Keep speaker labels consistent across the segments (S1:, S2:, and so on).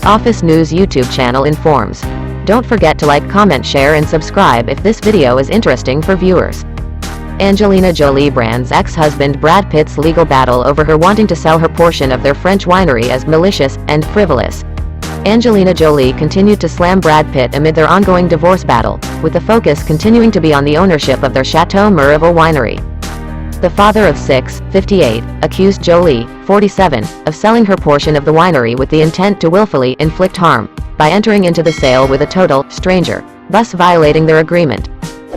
S1: Office News YouTube channel informs. Don't forget to like, comment, share and subscribe if this video is interesting for viewers. Angelina Jolie brands ex-husband Brad Pitt's legal battle over her wanting to sell her portion of their French winery as malicious and frivolous. Angelina Jolie continued to slam Brad Pitt amid their ongoing divorce battle, with the focus continuing to be on the ownership of their Chateau Miraval winery. The father of 6, 58, accused Jolie, 47, of selling her portion of the winery with the intent to willfully inflict harm by entering into the sale with a total stranger, thus violating their agreement.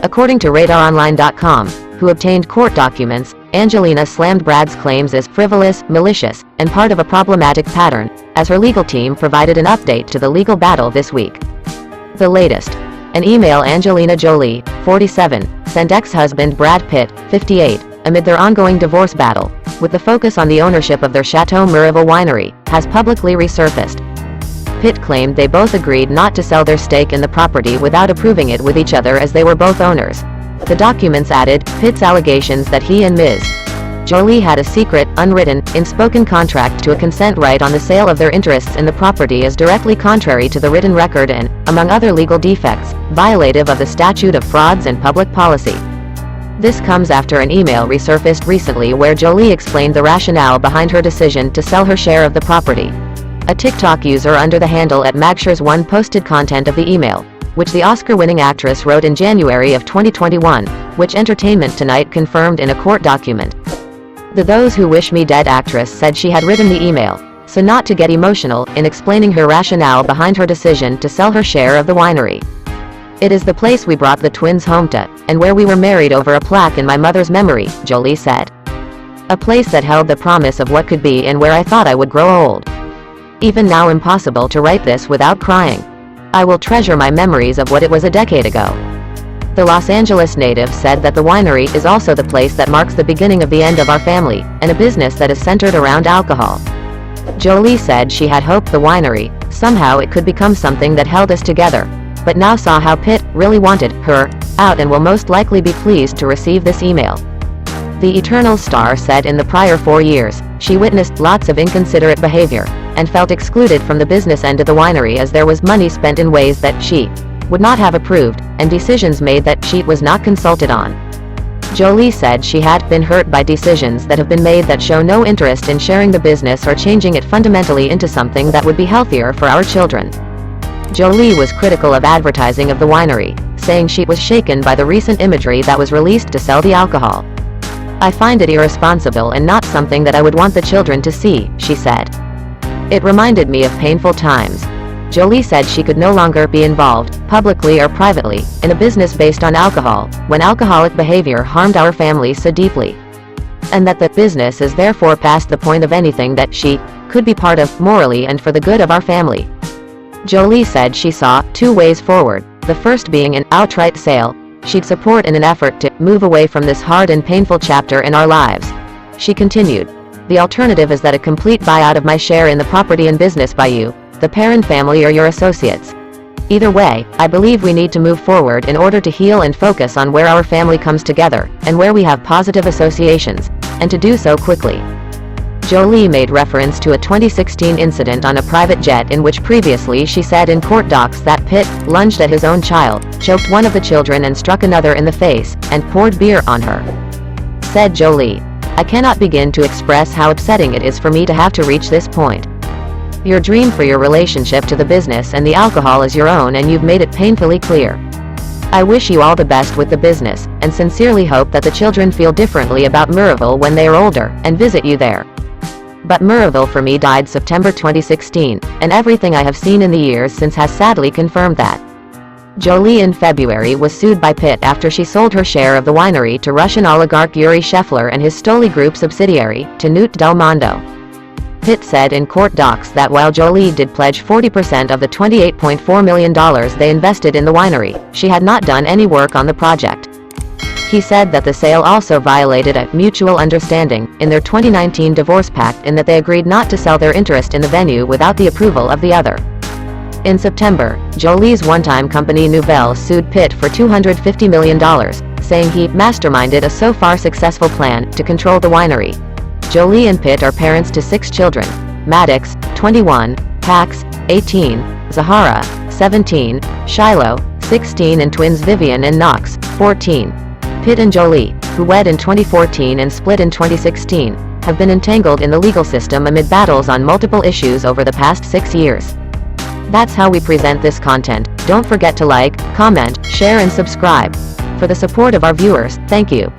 S1: According to RadarOnline.com, who obtained court documents, Angelina slammed Brad's claims as frivolous, malicious, and part of a problematic pattern, as her legal team provided an update to the legal battle this week. The latest. An email Angelina Jolie, 47, sent ex-husband Brad Pitt, 58, amid their ongoing divorce battle, with the focus on the ownership of their Chateau Miraval winery, has publicly resurfaced. Pitt claimed they both agreed not to sell their stake in the property without approving it with each other, as they were both owners. The documents added, Pitt's allegations that he and Ms. Jolie had a secret, unwritten, unspoken contract to a consent right on the sale of their interests in the property is directly contrary to the written record and, among other legal defects, violative of the Statute of Frauds and Public Policy. This comes after an email resurfaced recently where Jolie explained the rationale behind her decision to sell her share of the property. A TikTok user under the handle @Magshires1 posted content of the email, which the Oscar-winning actress wrote in January of 2021, which Entertainment Tonight confirmed in a court document. The "Those Who Wish Me Dead" actress said she had written the email, so not to get emotional, in explaining her rationale behind her decision to sell her share of the winery. "It is the place we brought the twins home to, and where we were married over a plaque in my mother's memory," Jolie said. "A place that held the promise of what could be and where I thought I would grow old. Even now impossible to write this without crying. I will treasure my memories of what it was a decade ago." The Los Angeles native said that the winery is also the place that marks the beginning of the end of our family, and a business that is centered around alcohol. Jolie said she had hoped the winery, somehow it could become something that held us together, but now saw how Pitt really wanted her out and will most likely be pleased to receive this email. The Eternal Star said in the prior 4 years, she witnessed lots of inconsiderate behavior, and felt excluded from the business end of the winery as there was money spent in ways that she would not have approved, and decisions made that she was not consulted on. Jolie said she had been hurt by decisions that have been made that show no interest in sharing the business or changing it fundamentally into something that would be healthier for our children. Jolie was critical of advertising of the winery, saying she was shaken by the recent imagery that was released to sell the alcohol. "I find it irresponsible and not something that I would want the children to see," she said. "It reminded me of painful times." Jolie said she could no longer be involved, publicly or privately, in a business based on alcohol, when alcoholic behavior harmed our family so deeply. And that the business is therefore past the point of anything that she could be part of, morally and for the good of our family. Jolie said she saw 2 ways forward, the first being an outright sale she'd support in an effort to move away from this hard and painful chapter in our lives. She continued, "The alternative is that a complete buyout of my share in the property and business by you, the Perrin family or your associates. Either way, I believe we need to move forward in order to heal and focus on where our family comes together, and where we have positive associations, and to do so quickly." Jolie made reference to a 2016 incident on a private jet in which previously she said in court docs that Pitt lunged at his own child, choked one of the children and struck another in the face, and poured beer on her. Said Jolie, "I cannot begin to express how upsetting it is for me to have to reach this point. Your dream for your relationship to the business and the alcohol is your own, and you've made it painfully clear. I wish you all the best with the business, and sincerely hope that the children feel differently about Miraval when they are older, and visit you there. But Miraval for me died September 2016, and everything I have seen in the years since has sadly confirmed that." Jolie in February was sued by Pitt after she sold her share of the winery to Russian oligarch Yuri Shefler and his Stoli Group subsidiary, Tenute Del Mondo. Pitt said in court docs that while Jolie did pledge 40% of the $28.4 million they invested in the winery, she had not done any work on the project. He said that the sale also violated a mutual understanding in their 2019 divorce pact in that they agreed not to sell their interest in the venue without the approval of the other. In September, Jolie's one-time company Nouvelle sued Pitt for $250 million, saying he masterminded a so far successful plan to control the winery. Jolie and Pitt are parents to 6 children. Maddox, 21, Pax, 18, Zahara, 17, Shiloh, 16 and twins Vivian and Knox, 14. Pitt and Jolie, who wed in 2014 and split in 2016, have been entangled in the legal system amid battles on multiple issues over the past 6 years. That's how we present this content. Don't forget to like, comment, share and subscribe. For the support of our viewers, thank you.